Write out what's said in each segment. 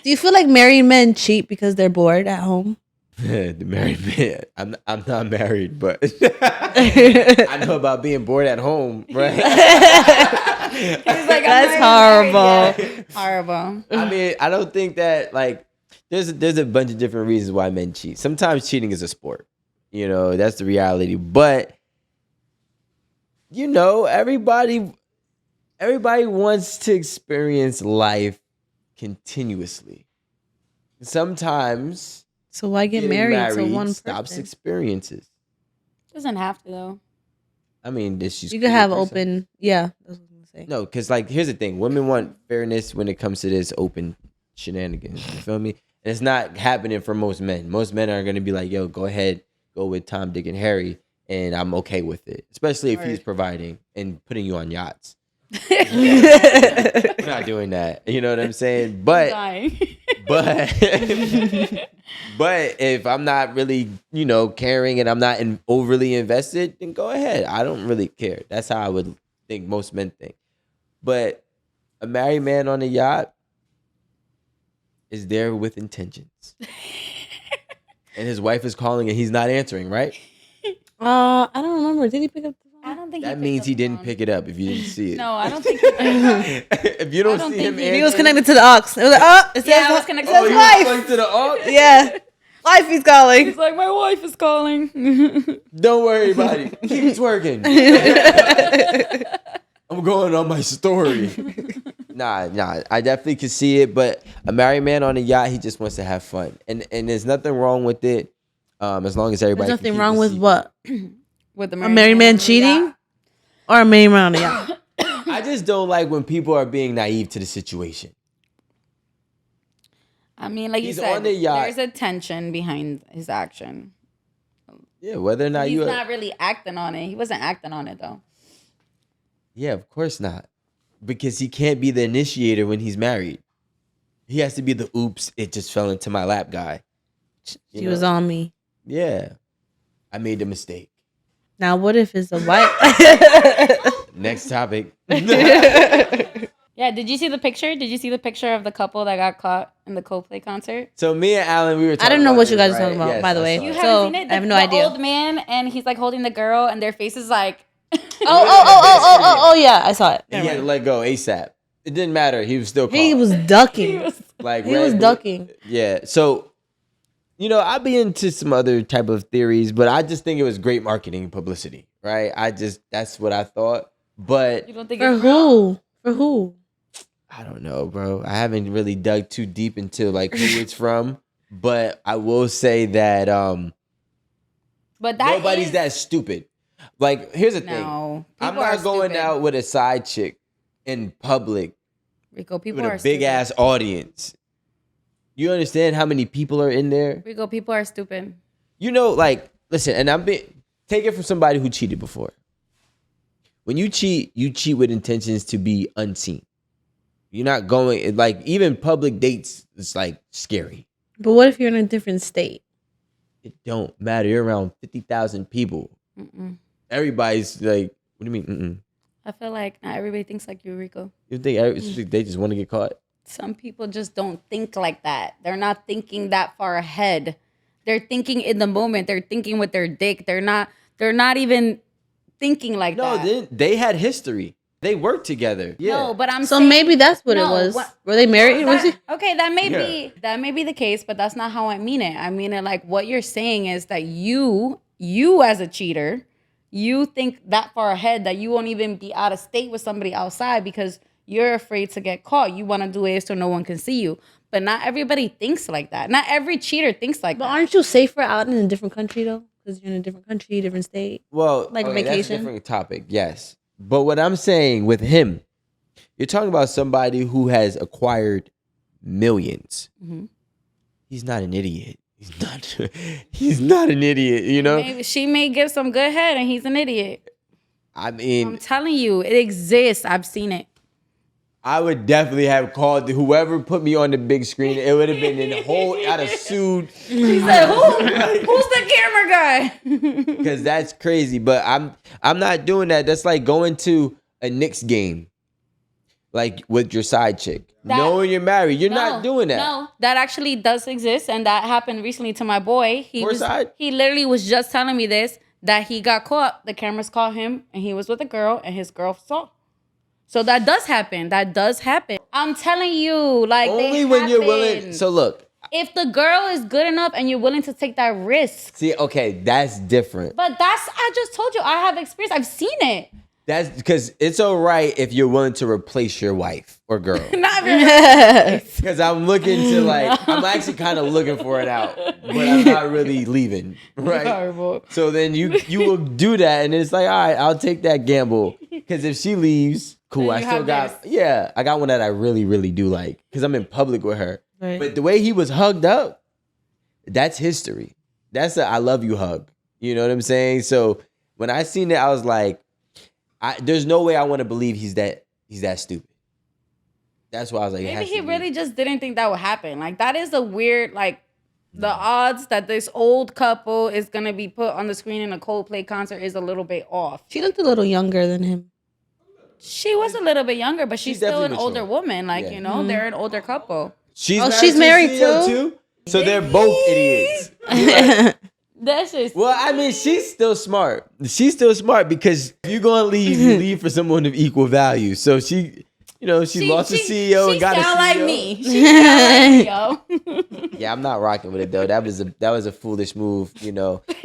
Do you feel like married men cheat because they're bored at home? The married man. I'm not married, but I know about being bored at home, right? He's like, That's horrible. Horrible. I mean, I don't think that like there's a bunch of different reasons why men cheat. Sometimes cheating is a sport. That's the reality. But everybody wants to experience life continuously. Sometimes So why get getting married to one stops person? experiences. Doesn't have to though. I mean, this is You could have open. Yeah, that's what I was gonna say. No, because like here's the thing: women want fairness when it comes to this open shenanigans. You feel me? And it's not happening for most men. Most men are gonna be like, "Yo, go ahead, go with Tom, Dick, and Harry," and I'm okay with it, especially if he's providing and putting you on yachts. We're not doing that. You know what I'm saying? But but if I'm not really, caring and I'm not overly invested, then go ahead. I don't really care. That's how I would think most men think. But a married man on a yacht is there with intentions. And his wife is calling and he's not answering, right? I don't remember. Did he pick up the phone? I don't think That means he didn't pick it up if you didn't see it. No, I don't think he did. If you don't I don't see him think He was answering- connected to the aux. It was like, it says, Yeah, I was connected it to says the wife. Going to the aux? Yeah, wife he's calling. He's like, my wife is calling. Don't worry about it. Keep twerking. I'm going on my story. Nah. I definitely can see it, but a married man on a yacht, he just wants to have fun. And there's nothing wrong with it. As long as everybody There's can nothing keep wrong the with secret. what? With the A married man on the cheating? yacht. Or a married man on a yacht? I just don't like when people are being naive to the situation. I mean, like He's you said, on the yacht. there's a tension behind his action. Yeah, whether or not He's you... not really acting on it. He wasn't acting on it though. Yeah, of course not. Because he can't be the initiator when he's married. He has to be the oops, it just fell into my lap guy. You She know? was on me. Yeah. I made the mistake. Now, what if it's a wife? Next topic. Yeah, did you see the picture? Did you see the picture of the couple that got caught in the Coldplay concert? So me and Alan, we were talking I don't know about what you this, guys are talking about, Yes, by the I way. saw You it. haven't So, seen it? I have no idea. The old man, and he's like holding the girl, and their face is like... Oh, yeah, I saw it. He had to let go ASAP. It didn't matter. He was still caught. He was ducking. like He was ducking. Yeah. So, I'd be into some other type of theories, but I just think it was great marketing publicity, right? That's what I thought. But You don't think For it's real? who? For who? I don't know, bro. I haven't really dug too deep into like who it's from, but I will say that But that nobody's is- that stupid. Like, here's the thing. No. I'm People are not going stupid. out with a side chick in public Rico, people with are a big stupid. ass audience. You understand how many people are in there? Rico, people are stupid. Like, listen, and take it from somebody who cheated before. When you cheat with intentions to be unseen. You're not going, like, even public dates, it's like scary. But what if you're in a different state? It don't matter. You're around 50,000 people. Mm-mm. Everybody's like, what do you mean? Mm-mm. I feel like not everybody thinks like you, Rico. You think they just want to get caught? Some people just don't think like that. They're not thinking that far ahead. They're thinking in the moment. They're thinking with their dick. They're not even thinking like that. No, they had history. They worked together. Yeah. No, but I'm So saying, maybe that's what it No, was. what- Were they married? Was he? Okay, that may be the case, but that's not how I mean it. I mean it like what you're saying is that you as a cheater, you think that far ahead that you won't even be out of state with somebody outside because you're afraid to get caught. You want to do it so no one can see you. But not everybody thinks like that. Not every cheater thinks like But that. aren't you safer out in a different country though? Because you're in a different country, different state. Well, Like okay, that's a vacation? different topic, yes. But what I'm saying with him, you're talking about somebody who has acquired millions. Mhm. He's not an idiot. He's not an idiot, Maybe she may give some good head and he's an idiot. I mean, I'm telling you, it exists. I've seen it. I would definitely have called whoever put me on the big screen. It would have been in the whole, I'd have sued. He said, who's the camera guy? Because that's crazy. But I'm not doing that. That's like going to a Knicks game. like with your side chick, knowing you're married. You're not doing that. No, that actually does exist, and that happened recently to my boy. He literally was just telling me this, that he got caught. The cameras caught him, and he was with a girl, and his girl saw. So that does happen. That does happen. I'm telling you, like only when you're willing. So look. If the girl is good enough and you're willing to take that risk. See, okay, that's different. But I just told you, I have experience. I've seen it. That's because it's all right if you're willing to replace your wife or girl. Not really. Because I'm I'm actually kind of looking for it out, but I'm not really leaving, right? Horrible. So then you will do that, and it's like, all right, I'll take that gamble. Because if she leaves, cool. I still got, I got one that I really, really do like. Because I'm in public with her. Right. But the way he was hugged up, that's history. That's a I love you hug. You know what I'm saying? So when I seen it, I was like, there's no way I want to believe he's that stupid. That's why I was like, maybe he really just didn't think that would happen. Like that is a weird, like the odds that this old couple is gonna be put on the screen in a Coldplay concert is a little bit off. She looked a little younger than him. She was a little bit younger, but she's still an older woman. Like, they're an older couple. She's married too? So they're both idiots. That's just well, I mean, she's still smart. She's still smart because if you're gonna leave, you leave for someone of equal value. So she lost a CEO and got a CEO. Like me. She sound like me, yo. Yeah, I'm not rocking with it though. That was a foolish move.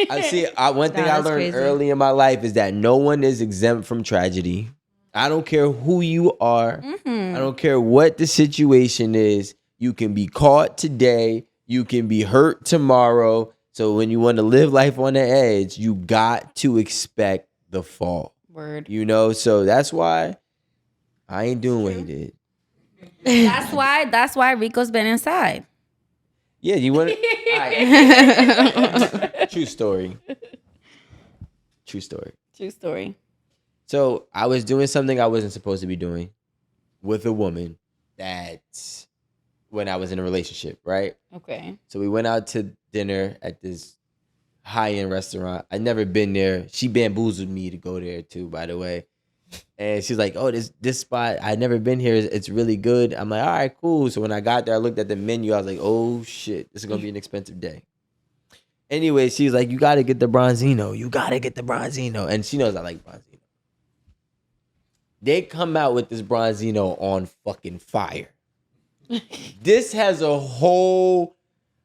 I see. One thing I learned early in my life is that no one is exempt from tragedy. I don't care who you are. I don't care what the situation is. You can be caught today. You can be hurt tomorrow. So when you want to live life on the edge, you got to expect the fall. Word. So that's why I ain't doing what he did. That's why Rico's been inside. Yeah, you want True story. True story. So I was doing something I wasn't supposed to be doing with a woman when I was in a relationship, right? Okay. So we went out to dinner at this high-end restaurant. I'd never been there. She bamboozled me to go there too, by the way. And she's like, oh, this spot, I'd never been here. It's really good. I'm like, all right, cool. So when I got there, I looked at the menu. I was like, oh, shit, this is going to be an expensive day. Anyway, she's like, you got to get the Bronzino. And she knows I like Bronzino. They come out with this Bronzino on fucking fire. This has a whole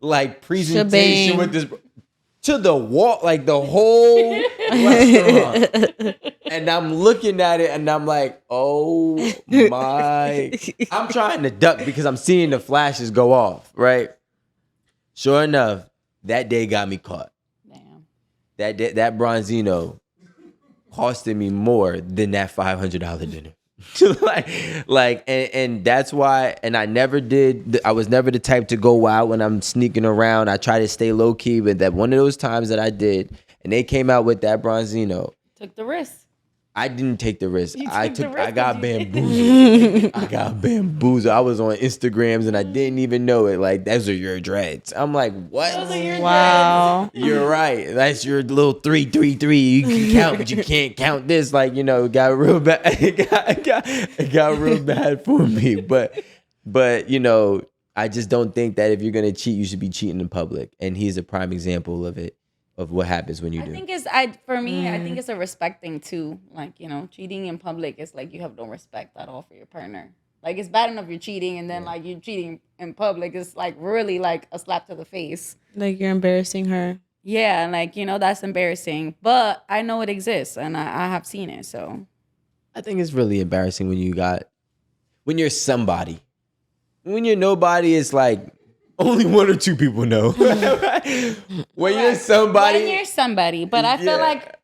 presentation with this to the wall, like the whole restaurant. And I'm looking at it and I'm like, oh my. I'm trying to duck because I'm seeing the flashes go off, right? Sure enough, that day got me caught. Damn. That Bronzino costed me more than that $500 dinner. and that's why, and I was never the type to go out when I'm sneaking around. I try to stay low key, but that one of those times that I did, and they came out with that Bronzino. Took the risk. I didn't take the risk. I got bamboozled. I was on Instagrams and I didn't even know it. Like, those are your dreads. I'm like, what? Those are your dreads. You're right. That's your little 333. You can count, but you can't count this. Like, it got real bad. It got real bad for me. But I just don't think that if you're gonna cheat, you should be cheating in public. And he's a prime example of it. Of what happens when you do. I think it's a respect thing too. Like, cheating in public is like you have no respect at all for your partner. Like, it's bad enough you're cheating, and then like you cheating in public is like really like a slap to the face. Like, you're embarrassing her. Yeah, like, that's embarrassing. But I know it exists, and I have seen it. So I think it's really embarrassing when you're somebody. When you're nobody, it's like only one or two people know. When you're somebody. But I feel like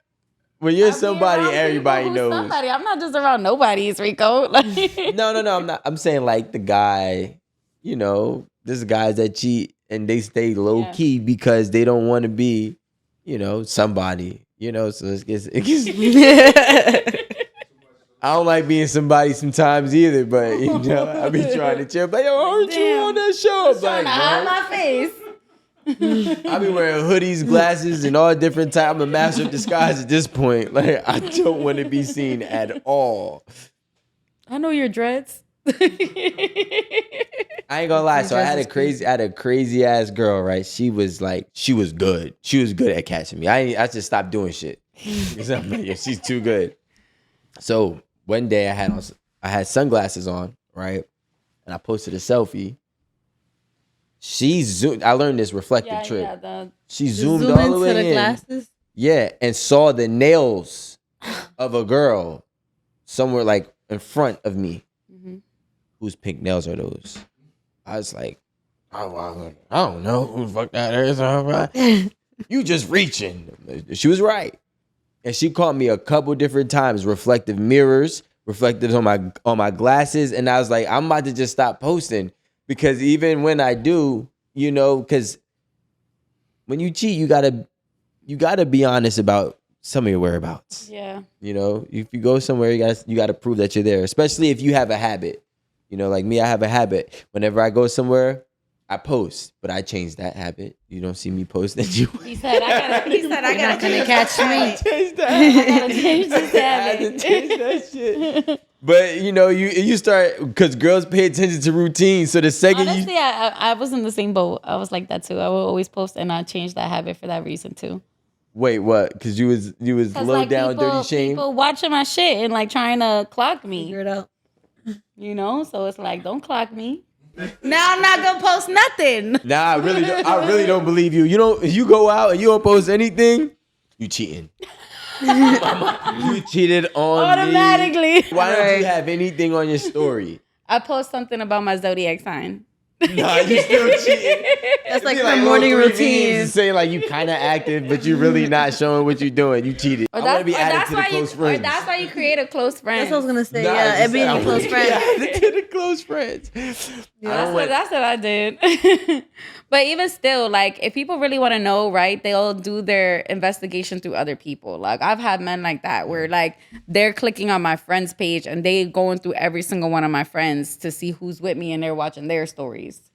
when you're somebody, everybody knows. Somebody. I'm not just around nobodies, Rico. Like, no, I'm not. I'm saying like the guy, there's guys that cheat and they stay low key because they don't want to be, somebody. So it gets I don't like being somebody sometimes either, but I be trying to chill. Like, yo, aren't you on that show? I'm trying to hide my face. I be wearing hoodies, glasses, and all different types. I'm a master of disguise at this point. Like, I don't want to be seen at all. I know your dreads. I ain't gonna lie. So I had Just a crazy ass girl, right? She was good. She was good at catching me. I just stopped doing shit. Yeah, she's too good. So one day I had sunglasses on, right? And I posted a selfie. She zoomed. I learned this reflective trick. She zoomed zoom all the into way the in. glasses. Yeah, and saw the nails of a girl somewhere like in front of me. Mhm. Whose pink nails are those? I was like, I don't know who the fuck that is. You just reaching. She was right. And she caught me a couple different times, reflective mirrors, reflective on my glasses. And I was like, I'm about to just stop posting. Because even when I do, because when you cheat, you gotta be honest about some of your whereabouts. Yeah. If you go somewhere, you gotta prove that you're there, especially if you have a habit. Like me, I have a habit. Whenever I go somewhere, I post, but I changed that habit. You don't see me posting. He said, I gotta Gonna catch me. Change that. I gotta change this I had to habit. change that shit. But you start, because girls pay attention to routine. So the second Honestly, I was in the same boat. I was like that too. I would always post, and I changed that habit for that reason too. wait, what? Because you was low Like down, dirty shame. people watching my shit and like trying to clock me. Figure it out. So it's like, don't clock me. Now I'm not gonna post nothing. Nah, I really don't believe you. You go out and you don't post anything, you cheating. You cheated on Automatically. me. Why don't you have anything on your story? I post something about my zodiac sign. Nah, you still cheating. That's like Be her little morning 3 memes routine. saying like you kind of active, but you really not showing what you're doing. You cheated. I want to be added to the close friends. Or that's why you create a close friend. That's what I was gonna say. Nah, I Yeah, just and being said I your close wanna friend. be added to the close friends. That's what I did. But even still, like, if people really want to know, right, they'll do their investigation through other people. Like, I've had men like that where, like, they're clicking on my friend's page and they going through every single one of my friends to see who's with me and they're watching their stories.